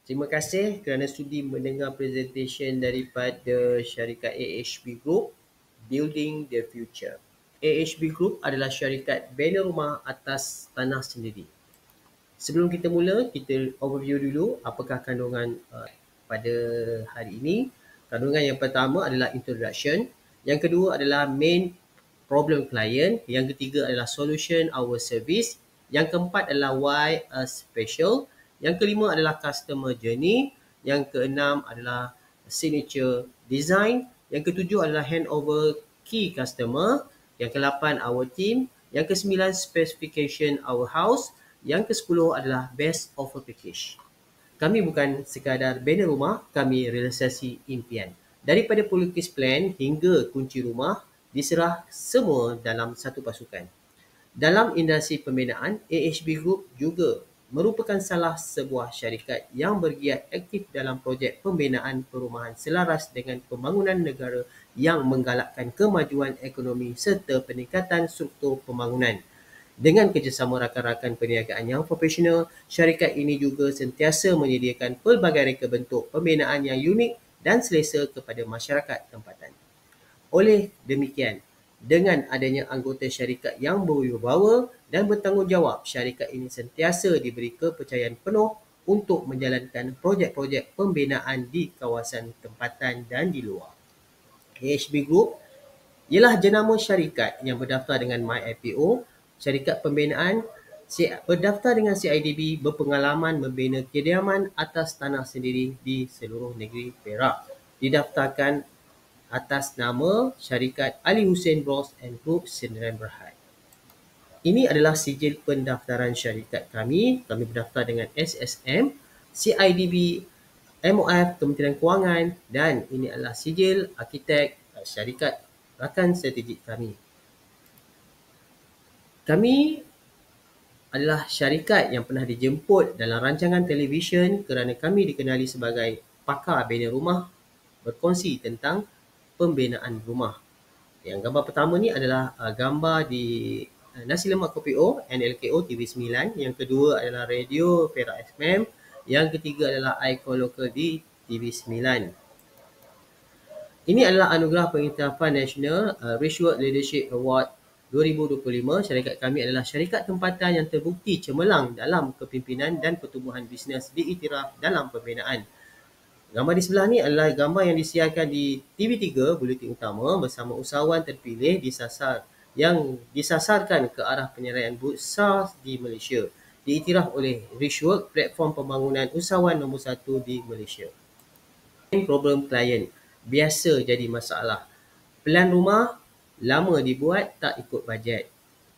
Terima kasih kerana sudi mendengar presentation daripada syarikat AHB Group, Building the Future. AHB Group adalah syarikat bina rumah atas tanah sendiri. Sebelum kita mula, kita overview dulu apakah kandungan pada hari ini. Kandungan yang pertama adalah introduction. Yang kedua adalah main problem client. Yang ketiga adalah solution our service. Yang keempat adalah why a special. Yang kelima adalah customer journey. Yang keenam adalah signature design. Yang ketujuh adalah handover key customer. Yang ke-8 our team. Yang ke-9 specification our house. Yang ke-10 adalah best offer package. Kami bukan sekadar bina rumah, kami realisasi impian. Daripada pelukis plan hingga kunci rumah, diserah semua dalam satu pasukan. Dalam industri pembinaan, AHB Group juga merupakan salah sebuah syarikat yang bergiat aktif dalam projek pembinaan perumahan selaras dengan pembangunan negara yang menggalakkan kemajuan ekonomi serta peningkatan struktur pembangunan. Dengan kerjasama rakan-rakan perniagaan yang profesional, syarikat ini juga sentiasa menyediakan pelbagai reka bentuk pembinaan yang unik dan selesa kepada masyarakat tempatan. Oleh demikian, dengan adanya anggota syarikat yang berwibawa dan bertanggungjawab, syarikat ini sentiasa diberi kepercayaan penuh untuk menjalankan projek-projek pembinaan di kawasan tempatan dan di luar. AHB Group ialah jenama syarikat yang berdaftar dengan MyIPO. Syarikat pembinaan berdaftar dengan CIDB berpengalaman membina kediaman atas tanah sendiri di seluruh negeri Perak. Didaftarkan atas nama syarikat Ali Hussein Bros and Group Sdn Bhd. Ini adalah sijil pendaftaran syarikat kami. Kami berdaftar dengan SSM, CIDB, MOF, Kementerian Kewangan, dan ini adalah sijil arkitek syarikat rakan strategik kami. Kami adalah syarikat yang pernah dijemput dalam rancangan televisyen kerana kami dikenali sebagai pakar bina rumah, berkongsi tentang pembinaan rumah. Yang gambar pertama ni adalah gambar di Nasi Lemak Kopi O, NLKO TV9. Yang kedua adalah Radio Perak FM. Yang ketiga adalah Icon Local di TV9. Ini adalah anugerah pengiktirafan nasional Richworth Leadership Award 2025. Syarikat kami adalah syarikat tempatan yang terbukti cemerlang dalam kepimpinan dan pertumbuhan bisnes diiktiraf dalam pembinaan. Gambar di sebelah ni adalah gambar yang disiarkan di TV3 Buletin Utama bersama usahawan terpilih yang disasarkan ke arah penyeraian bursa di Malaysia. Diiktiraf oleh Richworth, platform pembangunan usahawan nombor 1 di Malaysia. Problem klien biasa jadi masalah. Pelan rumah lama dibuat, tak ikut bajet.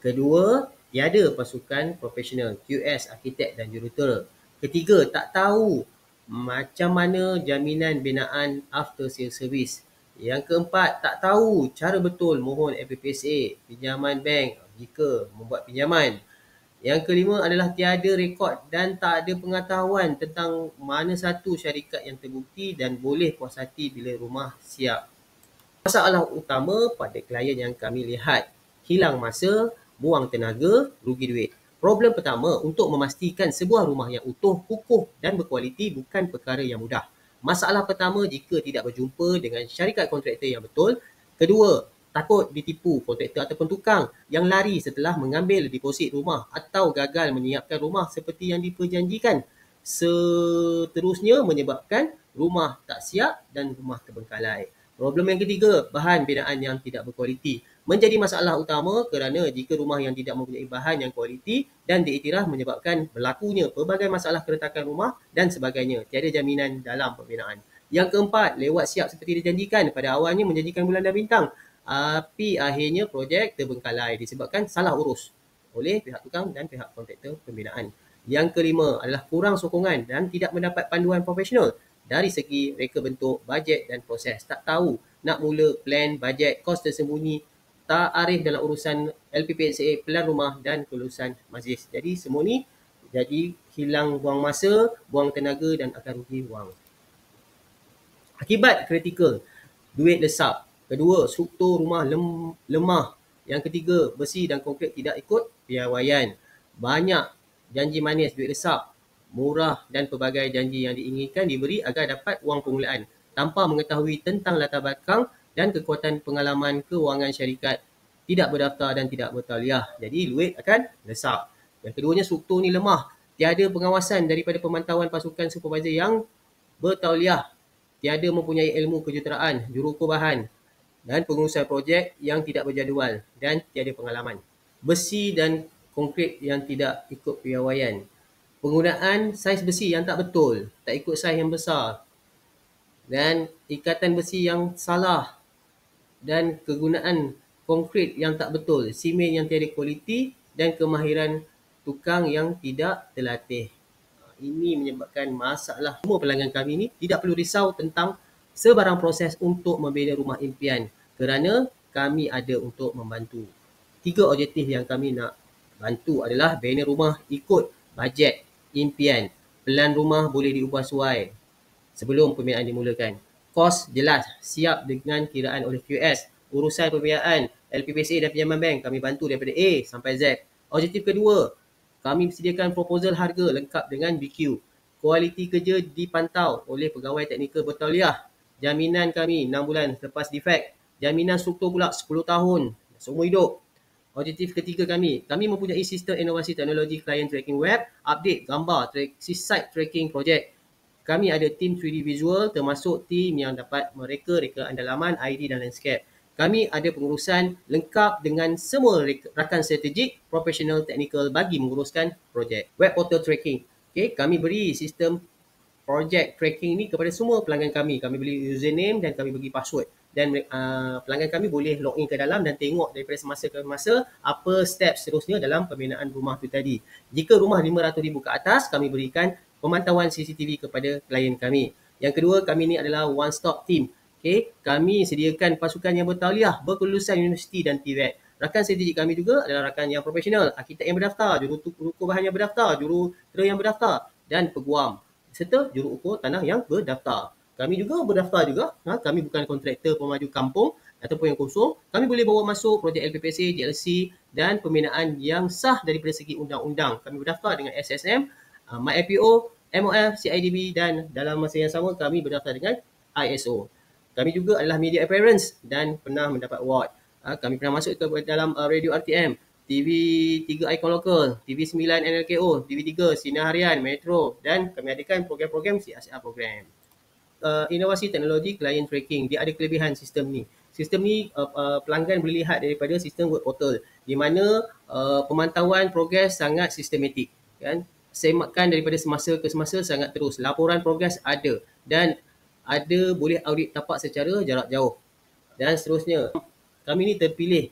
Kedua, tiada pasukan profesional, QS, arkitek dan jurutera. Ketiga, tak tahu macam mana jaminan binaan after sale service. Yang keempat, tak tahu cara betul mohon FPSA, pinjaman bank jika membuat pinjaman. Yang kelima adalah tiada rekod dan tak ada pengetahuan tentang mana satu syarikat yang terbukti dan boleh puas hati bila rumah siap. Masalah utama pada klien yang kami lihat, hilang masa, buang tenaga, rugi duit. Problem pertama, untuk memastikan sebuah rumah yang utuh, kukuh dan berkualiti bukan perkara yang mudah. Masalah pertama, jika tidak berjumpa dengan syarikat kontraktor yang betul. Kedua, takut ditipu kontraktor ataupun tukang yang lari setelah mengambil deposit rumah atau gagal menyiapkan rumah seperti yang diperjanjikan. Seterusnya menyebabkan rumah tak siap dan rumah terbengkalai. Problem yang ketiga, bahan binaan yang tidak berkualiti. Menjadi masalah utama kerana jika rumah yang tidak mempunyai bahan yang kualiti dan diiktiraf menyebabkan berlakunya pelbagai masalah keretakan rumah dan sebagainya. Tiada jaminan dalam pembinaan. Yang keempat, lewat siap seperti dijanjikan. Pada awalnya menjanjikan bulan dan bintang. Tapi akhirnya projek terbengkalai disebabkan salah urus oleh pihak tukang dan pihak kontraktor pembinaan. Yang kelima adalah kurang sokongan dan tidak mendapat panduan profesional dari segi reka bentuk, bajet dan proses. Tak tahu nak mula plan, bajet, kos tersembunyi, tak arif dalam urusan LPPSA, pelan rumah dan kelulusan majlis. Jadi semua ni jadi hilang, buang masa, buang tenaga dan akan rugi wang. Akibat kritikal, duit lesap. Kedua, struktur rumah lemah. Yang ketiga, besi dan konkrit tidak ikut piawaian. Banyak janji manis, duit lesap. murah dan pelbagai janji yang diinginkan diberi agar dapat wang permulaan tanpa mengetahui tentang latar belakang dan kekuatan pengalaman kewangan syarikat tidak berdaftar dan tidak bertauliah. Jadi duit akan lesak. Yang keduanya, struktur ni lemah. Tiada pengawasan daripada pemantauan pasukan supervisor yang bertauliah. Tiada mempunyai ilmu kejuruteraan, juruukur bahan dan pengurusan projek yang tidak berjadual dan tiada pengalaman. Besi dan konkrit yang tidak ikut piawaian. Penggunaan saiz besi yang tak betul, tak ikut saiz yang besar. Dan ikatan besi yang salah. Dan kegunaan konkrit yang tak betul, simen yang tiada kualiti dan kemahiran tukang yang tidak terlatih. Ini menyebabkan masalah. Semua pelanggan kami ni tidak perlu risau tentang sebarang proses untuk membina rumah impian kerana kami ada untuk membantu. 3 objektif yang kami nak bantu adalah bina rumah ikut bajet impian. Pelan rumah boleh diubah sesuai sebelum pembinaan dimulakan. Kos jelas, siap dengan kiraan oleh QS. Urusan pembiayaan, LPPSA dan pinjaman bank kami bantu daripada A sampai Z. Objektif kedua, kami sediakan proposal harga lengkap dengan BQ. Kualiti kerja dipantau oleh pegawai teknikal bertauliah. Jaminan kami 6 bulan selepas defect. Jaminan struktur pula 10 tahun, seumur hidup. Objektif ketiga kami mempunyai sistem inovasi teknologi client tracking web, update gambar, site tracking projek. Kami ada tim 3D visual termasuk tim yang dapat mereka rekaan dalaman, ID dan landscape. Kami ada pengurusan lengkap dengan semua rakan strategik, profesional, teknikal bagi menguruskan projek. Web portal tracking. Okay, kami beri sistem projek tracking ni kepada semua pelanggan kami. Kami beri username dan kami bagi password. Dan pelanggan kami boleh login ke dalam dan tengok daripada semasa ke masa apa step seterusnya dalam pembinaan rumah tu tadi. Jika rumah RM500,000 ke atas, kami berikan pemantauan CCTV kepada klien kami. Yang kedua, kami ni adalah one stop team. Okay, kami sediakan pasukan yang bertauliah, berkelulusan universiti dan TVET. Rakan strategik kami juga adalah rakan yang profesional, arkitek yang berdaftar, juruukur bahan yang berdaftar, jurutera yang berdaftar dan peguam serta juruukur tanah yang berdaftar. Kami juga berdaftar juga. Kami bukan kontraktor pemaju kampung ataupun yang kosong. Kami boleh bawa masuk projek LPPSA, JLC dan pembinaan yang sah daripada segi undang-undang. Kami berdaftar dengan SSM, MyIPO, MOF, CIDB dan dalam masa yang sama kami berdaftar dengan ISO. Kami juga adalah media appearance dan pernah mendapat award. Kami pernah masuk ke dalam radio RTM, TV3 Icon Local, TV9 NLKO, TV3 Sinar Harian, Metro dan kami adakan program-program CSR program. Inovasi teknologi client tracking. Dia ada kelebihan sistem ni. Sistem ni pelanggan boleh lihat daripada sistem web portal di mana pemantauan progres sangat sistematik, kan? Semakan daripada semasa ke semasa sangat terus. Laporan progres ada dan ada boleh audit tapak secara jarak jauh dan seterusnya. Kami ni terpilih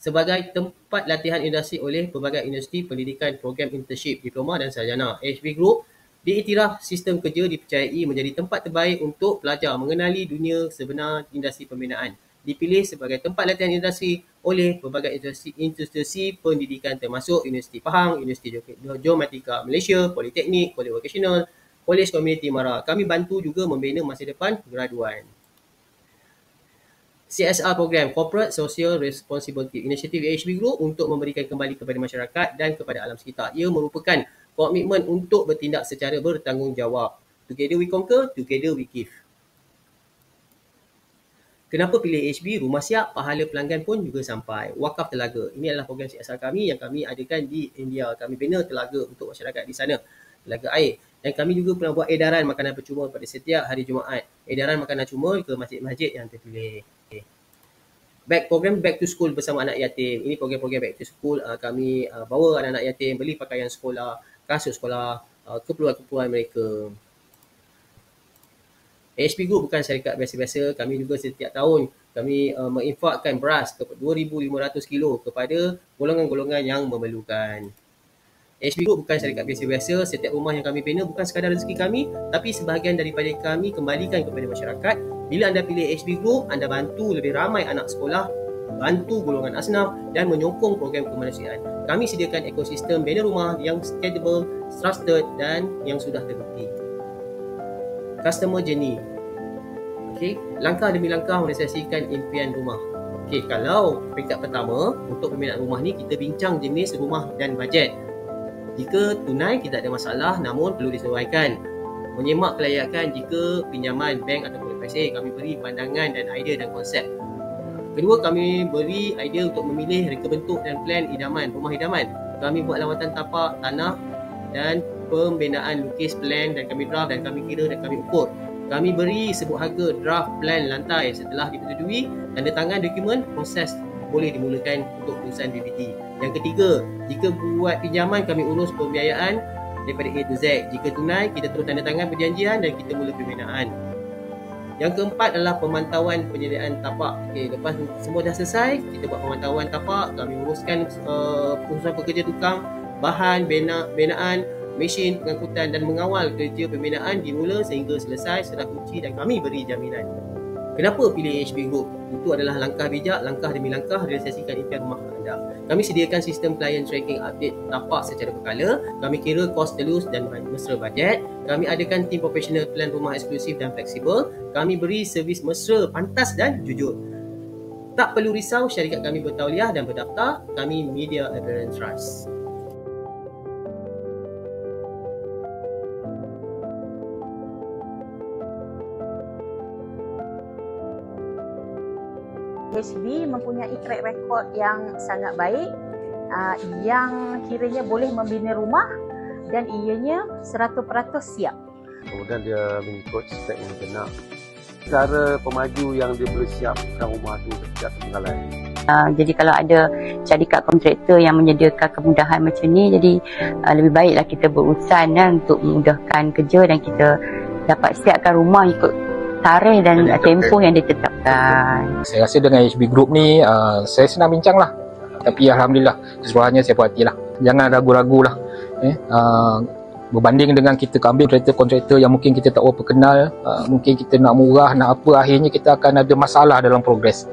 sebagai tempat latihan industri oleh pelbagai universiti pendidikan, program internship, diploma dan sarjana. HB Group diiktiraf sistem kerja dipercayai menjadi tempat terbaik untuk pelajar mengenali dunia sebenar industri pembinaan. Dipilih sebagai tempat latihan industri oleh pelbagai institusi pendidikan termasuk Universiti Pahang, Universiti Geomatika Malaysia, Politeknik, Kolej Vocational, Kolej Komuniti Mara. Kami bantu juga membina masa depan graduan. CSR program, Corporate Social Responsibility Initiative HB Group untuk memberikan kembali kepada masyarakat dan kepada alam sekitar. Ia merupakan komitmen untuk bertindak secara bertanggungjawab. Together we conquer, together we give. Kenapa pilih HB? Rumah siap, pahala pelanggan pun juga sampai. Wakaf Telaga. Ini adalah program CSR kami yang kami adakan di India. Kami bina telaga untuk masyarakat di sana. Telaga air. Dan kami juga pernah buat edaran makanan percuma pada setiap hari Jumaat. Edaran makanan cuma ke masjid-masjid yang terpilih. Program Back to School bersama anak yatim. Ini program-program Back to School. Kami bawa anak-anak yatim beli pakaian sekolah, kasut sekolah, keperluan-keperluan mereka. HB Group bukan syarikat biasa-biasa. Kami juga setiap tahun kami menginfakkan beras 2,500 kilo kepada golongan-golongan yang memerlukan. HB Group bukan syarikat biasa-biasa. Setiap rumah yang kami bina bukan sekadar rezeki kami, tapi sebahagian daripada kami kembalikan kepada masyarakat. Bila anda pilih HB Group, anda bantu lebih ramai anak sekolah, bantu golongan asnaf dan menyokong program kemanusiaan. Kami sediakan ekosistem bina rumah yang scalable, trusted dan yang sudah terbukti. Customer journey. Okay, langkah demi langkah merealisasikan impian rumah. Okay, kalau peringkat pertama untuk pembinaan rumah ni kita bincang jenis rumah dan bajet. Jika tunai kita ada masalah namun perlu disesuaikan. Menyemak kelayakan jika pinjaman bank ataupun FSA, kami beri pandangan dan idea dan konsep. Kedua, kami beri idea untuk memilih reka bentuk dan plan idaman, rumah idaman. Kami buat lawatan tapak, tanah dan pembinaan lukis plan dan kami draft dan kami kira dan kami ukur. Kami beri sebut harga draft plan lantai. Setelah dipersetujui, tanda tangan dokumen, proses boleh dimulakan untuk urusan BBT. Yang ketiga, jika buat pinjaman kami urus pembiayaan daripada A to Z. Jika tunai, kita terus tanda tangan perjanjian dan kita mula pembinaan. Yang keempat adalah pemantauan penyediaan tapak. Okey, lepas semua dah selesai, kita buat pemantauan tapak, kami uruskan urusan pekerja tukang, bahan, binaan, mesin, pengangkutan dan mengawal kerja pembinaan dimula sehingga selesai, serah kunci dan kami beri jaminan. Kenapa pilih HB Group? Itu adalah langkah bijak, langkah demi langkah realisasikan impian rumah anda. Kami sediakan sistem client tracking update tapak secara berkala. Kami kira kos telus dan mesra bajet. Kami adakan tim profesional plan rumah eksklusif dan fleksibel. Kami beri servis mesra, pantas dan jujur. Tak perlu risau, syarikat kami bertauliah dan berdaftar. Kami Media Appearance Trust. HB mempunyai track record yang sangat baik, yang kiranya boleh membina rumah dan ianya 100% siap. Kemudian dia mengikut spek yang kena. Cara pemaju yang dia boleh siapkan rumah tu setiap ketinggalan. Jadi kalau ada syarikat kontraktor yang menyediakan kemudahan macam ni, jadi lebih baiklah kita berurusan untuk memudahkan kerja dan kita dapat siapkan rumah ikut tarikh dan tempoh yang ditetapkan. Saya rasa dengan HB Group ni saya senang bincang lah. Tapi Alhamdulillah keseluruhannya saya puas hati lah. Jangan ragu-ragu lah. Berbanding dengan kita ambil kontraktor yang mungkin kita tak berapa kenal, mungkin kita nak murah, nak apa, akhirnya kita akan ada masalah dalam progres.